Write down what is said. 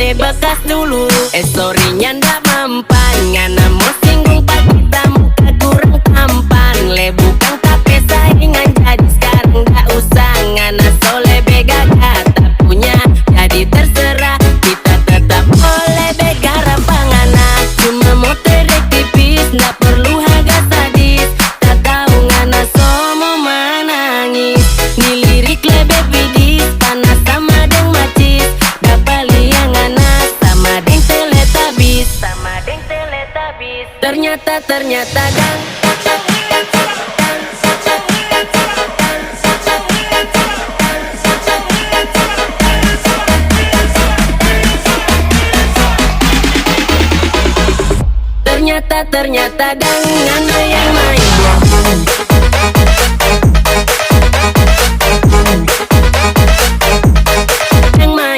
de bekas dulu. Sorry-nya ndak mempan, ngana mau singgung pak kita muka kurang tampan. Le bukan tapi saingan jadi sekarang nggak usah. Ngana soleh bega kata punya, jadi terserah kita tetap oleh bega rapangana. Cuma mau terek tipis, ndak perlu harga sadis. Tak tahu ngana somo menangis. Nilirik lebih bidis, panas sama deng macis. Dapat liang ngana sama deng teletabis. Sama deng teletabis. Ternyata dan ternyata dan ngana yang main.